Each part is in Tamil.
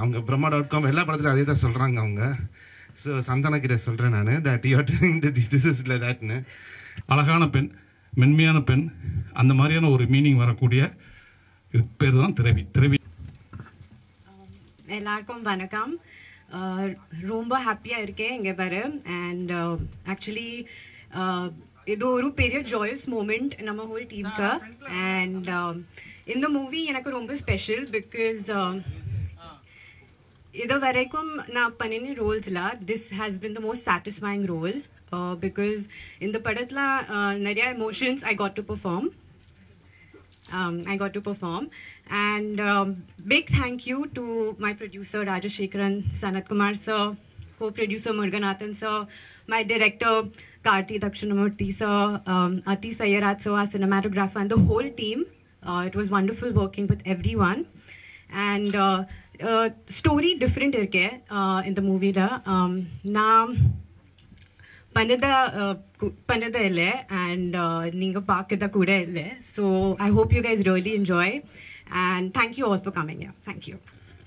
அவங்க Brahma.com எல்லா படத்துலையும் அதே தான் சொல்கிறாங்க அவங்க. ஸோ சந்தானா கிட்ட சொல்கிறேன் நான் that you are doing this is like தட்னு. அழகான பெண், மென்மையான பெண், அந்த மாதிரியான ஒரு மீனிங் வரக்கூடிய பேர் தான் திரவி. திரவி. எல்லாருக்கும் வணக்கம். ரொம்ப ஹாப்பியாக இருக்கேன் இங்கே வர. அண்ட் ஆக்சுவலி இது ஒரு பெரிய ஜாயஸ் மூமெண்ட் நம்ம ஹோல் டீமுக்கு. அண்ட் இந்த மூவி எனக்கு ரொம்ப ஸ்பெஷல் பிகாஸ் இது வரைக்கும் நான் பண்ணின ரோல்ஸில் this has been the most satisfying role because இந்த படத்தில் நிறைய emotions I got to perform. And big thank you to my producer Rajashekaran, Sanat Kumar sir, co-producer Muruganathan sir, my director Karthi Dakshinamurthy sir, Ati Sayyaraj sir, our cinematographer, and the whole team. It was wonderful working with everyone. And story different irke in the movie la na பண்ணதே இல்லை அண்ட் நீங்கள் பார்க்கத கூட இல்லை. So I hope you guys really enjoy and thank you all for coming. Thank you.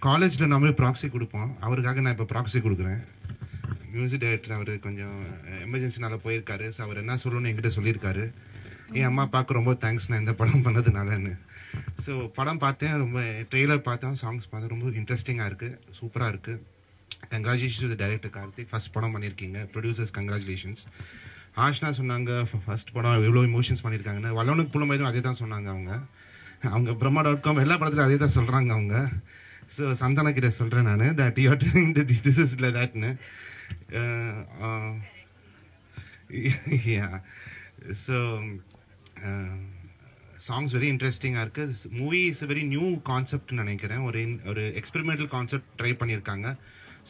காலேஜில் நம்மளே ப்ராக்ஸி கொடுப்போம், அவருக்காக நான் இப்போ ப்ராக்ஸி கொடுக்குறேன். மியூசிக் டைரக்டர் அவர் கொஞ்சம் எமர்ஜென்சினால போயிருக்காரு. ஸோ அவர் என்ன சொல்லணும்னு என்கிட்ட சொல்லியிருக்காரு. என் அம்மா அப்பாவுக்கு ரொம்ப தேங்க்ஸ் நான் இந்த படம் பண்ணதுனாலன்னு. ஸோ படம் பார்த்தேன், ரொம்ப ட்ரெய்லர் பார்த்தேன், சாங்ஸ் பார்த்தேன், ரொம்ப இன்ட்ரெஸ்டிங்காக இருக்குது, சூப்பராக இருக்குது. Congratulations to director Karthik, first படம் பண்ணியிருக்கீங்க. Producers congratulations. ஆஷ்னா சொன்னாங்க ஃபர்ஸ்ட் படம் எவ்வளோ இமோஷன்ஸ் பண்ணியிருக்காங்கன்னு. வல்லவனுக்கு புலமையும் அதே தான் சொன்னாங்க அவங்க Brahma.com எல்லா படத்துலையும் அதே தான் சொல்கிறாங்க அவங்க. ஸோ சந்தானா கிட்ட சொல்கிறேன் நான் that you are doing this is like தட்னு. ஸோ சாங்ஸ் வெரி இன்ட்ரெஸ்டிங்காக இருக்குது. மூவி இஸ் வெரி நியூ கான்செப்ட்னு நினைக்கிறேன். ஒரு எக்ஸ்பெரிமெண்டல் கான்செப்ட் ட்ரை பண்ணியிருக்காங்க.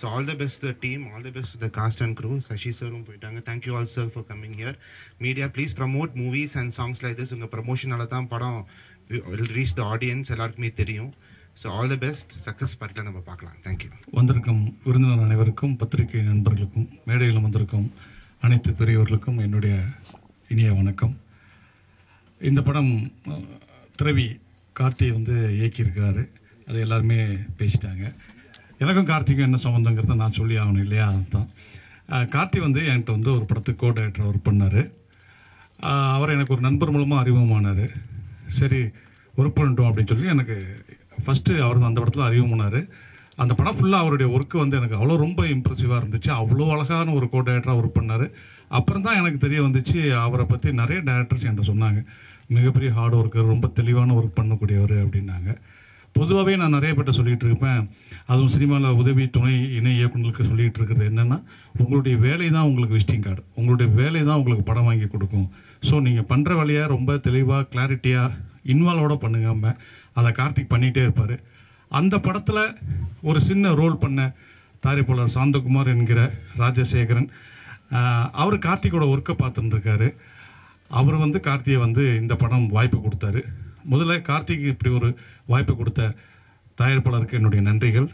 So all the best the team, all the best the cast and crew. Sasi சரும் போயிட்டாங்க. Thank you all sir for coming here. Media please promote movies and songs like this. உங்கள் ப்ரமோஷனால தான் படம் வில் ரீச் த ஆடியன்ஸ், எல்லாருக்குமே தெரியும். So all the best, success பார்ட்டில் நம்ம பார்க்கலாம். தேங்க்யூ. வந்திருக்கும் விருந்தினர் அனைவருக்கும், பத்திரிகை நண்பர்களுக்கும், மேடையில் வந்திருக்கும் அனைத்து பெரியவர்களுக்கும் என்னுடைய இனிய வணக்கம். இந்த படம் திரவி கார்த்தியை இயக்கியிருக்கிறாரு. அது எல்லாருமே பேசிட்டாங்க. எனக்கும் கார்த்திக்கும் என்ன சம்மந்தங்கிறத நான் சொல்லி ஆகணும் இல்லையா? அதுதான். கார்த்தி என்கிட்ட ஒரு படத்துக்கு கோ டைரக்டர் ஒர்க் பண்ணார். அவர் எனக்கு ஒரு நண்பர் மூலமாக அறிமுகமானார். சரி ஒர்க் பண்ணிட்டோம் அப்படின்னு சொல்லி எனக்கு ஃபஸ்ட்டு அவர் தான் அந்த படத்தில் அறிமுகமானார். அந்த படம் ஃபுல்லாக அவருடைய ஒர்க்கு எனக்கு அவ்வளோ ரொம்ப இம்ப்ரெசிவாக இருந்துச்சு. அவ்வளோ அழகான ஒரு கோ டைரக்டராக ஒர்க் பண்ணார். அப்புறம் தான் எனக்கு தெரிய வந்துச்சு அவரை பற்றி நிறைய டைரக்டர்ஸ் என்கிட்ட சொன்னாங்க. மிகப்பெரிய ஹார்ட் ஒர்க்கர், ரொம்ப தெளிவான ஒர்க் பண்ணக்கூடியவர் அப்படின்னாங்க. பொதுவாகவே நான் நிறைய பேர்ட்ட சொல்லிகிட்டு இருப்பேன். அதுவும் சினிமாவில் உதவி துணை இணை இயக்குநர்களுக்கு சொல்லிகிட்டு இருக்கிறது என்னென்னா, உங்களுடைய வேலை தான் உங்களுக்கு விசிட்டிங் கார்டு, உங்களுடைய வேலை தான் உங்களுக்கு படம் வாங்கி கொடுக்கும். ஸோ நீங்கள் பண்ணுற வேலையை ரொம்ப தெளிவாக கிளாரிட்டியாக இன்வால்வோட பண்ணுங்க. அதை கார்த்திக் பண்ணிகிட்டே இருப்பார். அந்த படத்தில் ஒரு சின்ன ரோல் பண்ண தயாரிப்பாளர் சாந்தகுமார் என்கிற ராஜசேகரன், அவர் கார்த்திகோட ஒர்க்கை பார்த்துருக்காரு. அவர் கார்த்தியை இந்த படம் வாய்ப்பு கொடுத்தாரு. முதல்ல கார்த்திக் இப்படி ஒரு வாய்ப்பு கொடுத்த தயாரிப்பாளருக்கு என்னுடைய நன்றிகள்.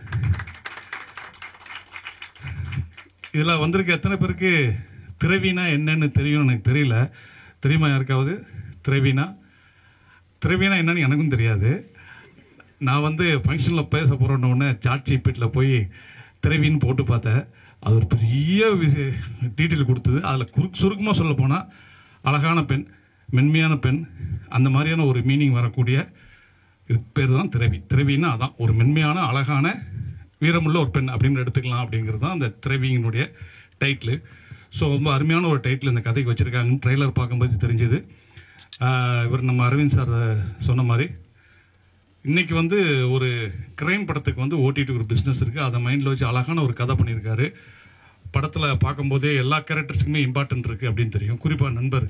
இதில் வந்திருக்க எத்தனை பேருக்கு திரவினா என்னன்னு தெரியும் எனக்கு தெரியல. தெரியுமா யாருக்காவது? திரவினா என்னன்னு எனக்கும் தெரியாது. நான் ஃபங்க்ஷனில் பேச போகிறோன்னே சாட் ஜிபிடியில் போய் திரவின்னு போட்டு பார்த்தேன். அது ஒரு பெரிய டீட்டெயில் கொடுத்தது. அதில் சுருக்கமாக சொல்ல போனால் அழகான பெண், மென்மையான பெண், அந்த மாதிரியான ஒரு மீனிங் வரக்கூடிய பேர் தான் திரவி. திரவின்னா அதான் ஒரு மென்மையான அழகான வீரமுள்ள ஒரு பெண் அப்படின்னு எடுத்துக்கலாம். அப்படிங்கிறது தான் அந்த திரவியினுடைய டைட்டில். ஸோ ரொம்ப அருமையான ஒரு டைட்டில் இந்த கதைக்கு வச்சுருக்காங்க. ட்ரெய்லர் பார்க்கும்போது தெரிஞ்சுது. இவர் நம்ம அரவிந்த் சார் சொன்ன மாதிரி இன்றைக்கி ஒரு கிரைம் படத்துக்கு ஓடிடி ஒரு பிஸ்னஸ் இருக்குது. அதை மைண்டில் வச்சு அழகான ஒரு கதை பண்ணியிருக்காரு. படத்தில் பார்க்கும்போதே எல்லா கேரக்டர்ஸுக்குமே இம்பார்ட்டன்ட் இருக்குது அப்படின்னு தெரியும். குறிப்பாக நண்பர்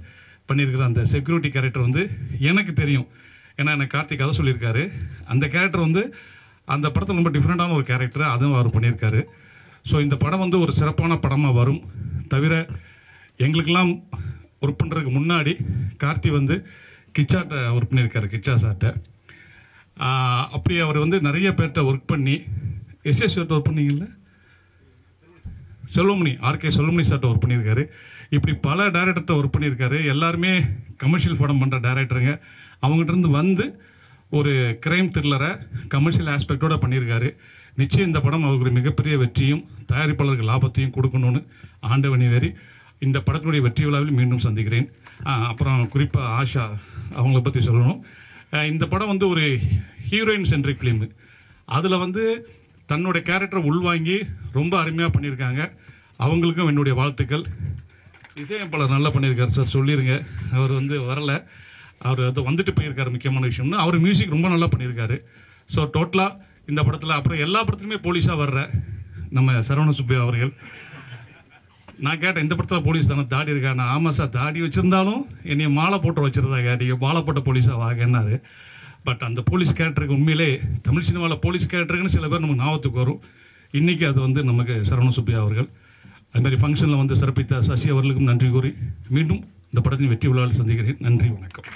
பண்ணியிருக்கிற அந்த செக்யூரிட்டி கேரக்டர் எனக்கு தெரியும். ஏன்னா எனக்கு கார்த்திக் கதை சொல்லியிருக்காரு. அந்த கேரக்டர் அந்த படத்தில் ரொம்ப டிஃப்ரெண்ட்டான ஒரு கேரக்டர், அதுவும் அவர் பண்ணியிருக்காரு. ஸோ இந்த படம் ஒரு சிறப்பான படமாக வரும். தவிர எங்களுக்கெல்லாம் ஒர்க் பண்ணுறதுக்கு முன்னாடி கார்த்தி கிச்சாட்ட ஒர்க் பண்ணியிருக்காரு, கிச்சா சார்ட்ட. அப்படி அவர் நிறைய பேர்கிட்ட ஒர்க் பண்ணி எஸ்எஸ் ஒர்க் பண்ணீங்கல்ல, செல்வமணி, ஆர்கே செல்வமணி சார்ட்ட ஒர்க் பண்ணியிருக்காரு. இப்படி பல டைரக்டர்கிட்ட ஒர்க் பண்ணியிருக்காரு. எல்லாருமே கமர்ஷியல் படம் பண்ணுற டைரக்டருங்க. அவங்ககிட்ட இருந்து ஒரு கிரைம் த்ரில்லரை கமர்ஷியல் ஆஸ்பெக்டோட பண்ணியிருக்காரு. நிச்சயம் இந்த படம் அவர்களுக்கு மிகப்பெரிய வெற்றியும் தயாரிப்பாளருக்கு லாபத்தையும் கொடுக்கணும்னு ஆண்டவனி வேறி இந்த படத்தினுடைய வெற்றி விழாவில் மீண்டும் சந்திக்கிறேன். அப்புறம் குறிப்பாக ஆஷா அவங்கள பற்றி சொல்லணும். இந்த படம் வந்து ஒரு ஹீரோயின் சென்ட்ரிக் ஃபிலிம். அதில் வந்து தன்னுடைய கேரக்டரை உள்வாங்கி ரொம்ப அருமையாக பண்ணியிருக்காங்க. அவங்களுக்கும் என்னுடைய வாழ்த்துக்கள். இசையமைப்பாளர் நல்லா பண்ணியிருக்காரு சார், சொல்லிடுங்க. அவர் வந்து வரலை, அவர் அது வந்துட்டு போயிருக்காரு. முக்கியமான விஷயம்னா அவர் மியூசிக் ரொம்ப நல்லா பண்ணியிருக்காரு. ஸோ டோட்டலாக இந்த படத்தில் அப்புறம் எல்லா படத்துலையுமே போலீஸாக வர்ற நம்ம சரவண சுப்பையா அவர்கள், நான் கேட்டேன் இந்த படத்தில் போலீஸ் தானே தாடி இருக்கா? நான் ஆமாம் சார், தாடி வச்சுருந்தாலும் என்னைய மாலை போட்டு வச்சுருந்தாங்க, நீங்கள் மாலை போட்ட போலீஸாக வாங்கினாரு. பட் அந்த போலீஸ் கேரக்டருக்கு உண்மையிலே தமிழ் சினிமாவில் போலீஸ் கேரக்டருக்குன்னு சில பேர் நமக்கு ஞாபகத்துக்கு வரும். இன்றைக்கி அது வந்து நமக்கு சரவண சுப்பையா அவர்கள். அதுமாதிரி ஃபங்க்ஷனில் வந்து சிறப்பித்த சசி அவர்களுக்கும் நன்றி கூறி மீண்டும் இந்த படத்தின் வெற்றி விழாவில் சந்திக்கிறேன். நன்றி, வணக்கம்.